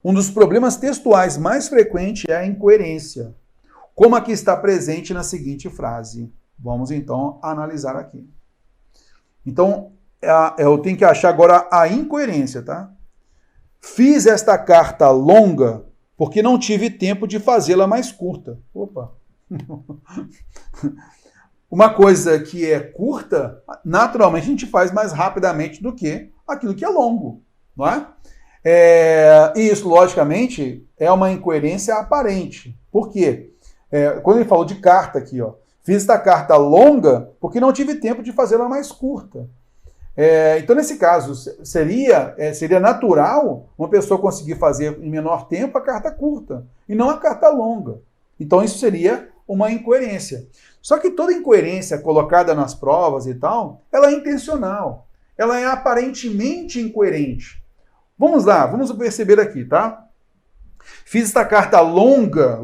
Um dos problemas textuais mais frequentes é a incoerência, como aqui está presente na seguinte frase. Vamos então analisar aqui. Então, eu tenho que achar agora a incoerência, tá? Fiz esta carta longa porque não tive tempo de fazê-la mais curta. Opa! Uma coisa que é curta, naturalmente a gente faz mais rapidamente do que aquilo que é longo, não é? E isso, logicamente, é uma incoerência aparente. Por quê? Quando ele falou de carta aqui, ó, fiz esta carta longa porque não tive tempo de fazê-la mais curta. Então, nesse caso, seria natural uma pessoa conseguir fazer em menor tempo a carta curta e não a carta longa. Então, isso seria uma incoerência. Só que toda incoerência colocada nas provas e tal, ela é intencional. Ela é aparentemente incoerente. Vamos lá, vamos perceber aqui, tá? Fiz esta carta longa,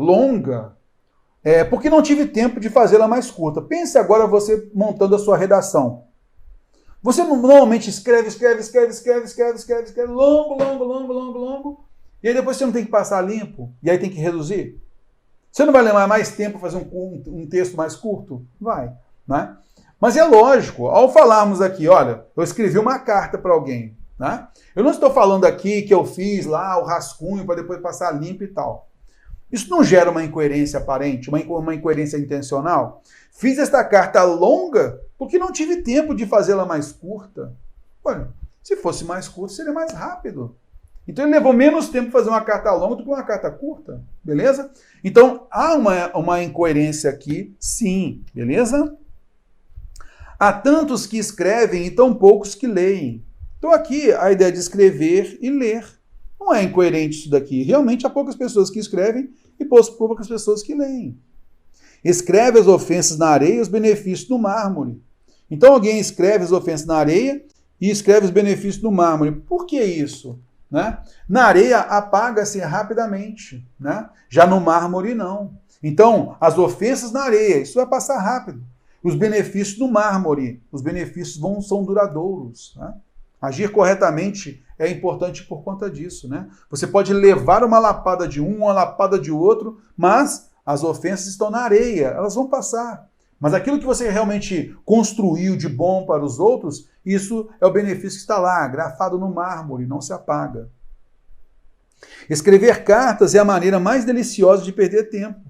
porque não tive tempo de fazê-la mais curta. Pense agora você montando a sua redação. Você normalmente escreve, longo, e aí depois você não tem que passar limpo, e aí tem que reduzir? Você não vai levar mais tempo para fazer um texto mais curto? Vai, né? Mas é lógico, ao falarmos aqui, olha, eu escrevi uma carta para alguém, né? Eu não estou falando aqui que eu fiz lá o rascunho para depois passar limpo e tal. Isso não gera uma incoerência aparente, uma incoerência intencional? Fiz esta carta longa porque não tive tempo de fazê-la mais curta. Olha, se fosse mais curta, seria mais rápido. Então ele levou menos tempo para fazer uma carta longa do que uma carta curta, beleza? Então há uma incoerência aqui, sim, beleza? Há tantos que escrevem e tão poucos que leem. Então aqui a ideia de escrever e ler. Não é incoerente isso daqui. Realmente há poucas pessoas que escrevem e poucas pessoas que leem. Escreve as ofensas na areia e os benefícios no mármore. Então alguém escreve as ofensas na areia e escreve os benefícios no mármore. Por que isso? Né? Na areia apaga-se rapidamente, né? Já no mármore não. Então, as ofensas na areia, isso vai passar rápido. Os benefícios no mármore, os benefícios são duradouros. Né? Agir corretamente é importante por conta disso. Né? Você pode levar uma lapada de um, uma lapada de outro, mas as ofensas estão na areia, elas vão passar. Mas aquilo que você realmente construiu de bom para os outros, isso é o benefício que está lá, grafado no mármore, não se apaga. Escrever cartas é a maneira mais deliciosa de perder tempo.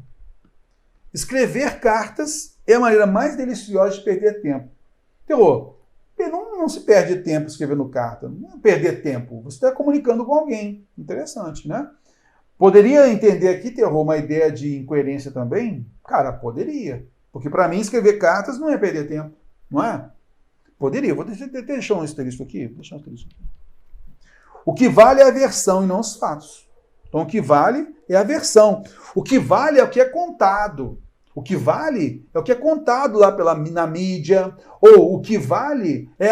Escrever cartas é a maneira mais deliciosa de perder tempo. Terror, não se perde tempo escrevendo carta, não é perder tempo, você está comunicando com alguém. Interessante, né? Poderia entender aqui, Terror, uma ideia de incoerência também? Cara, poderia. Porque para mim escrever cartas não é perder tempo, não é? Poderia. Vou deixar um asterisco aqui. O que vale é a versão e não os fatos. Então o que vale é a versão. O que vale é o que é contado. O que vale é o que é contado lá na mídia. Ou o que vale é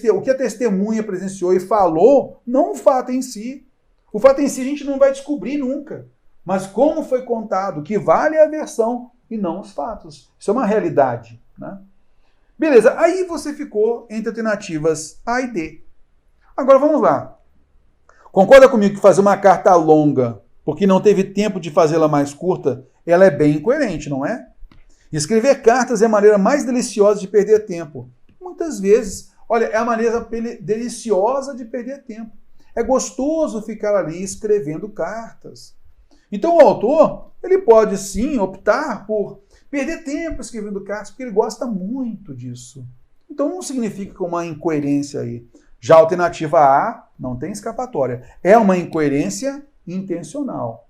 o que a testemunha presenciou e falou, não o fato em si. O fato em si a gente não vai descobrir nunca. Mas como foi contado, o que vale é a versão e não os fatos. Isso é uma realidade, né? Beleza, aí você ficou entre alternativas A e D. Agora vamos lá. Concorda comigo que fazer uma carta longa, porque não teve tempo de fazê-la mais curta, ela é bem incoerente, não é? Escrever cartas é a maneira mais deliciosa de perder tempo. Muitas vezes, olha, é a maneira deliciosa de perder tempo. É gostoso ficar ali escrevendo cartas. Então o autor, ele pode sim optar por perder tempo escrevendo cartas, porque ele gosta muito disso. Então não significa uma incoerência aí. Já a alternativa A não tem escapatória. É uma incoerência intencional.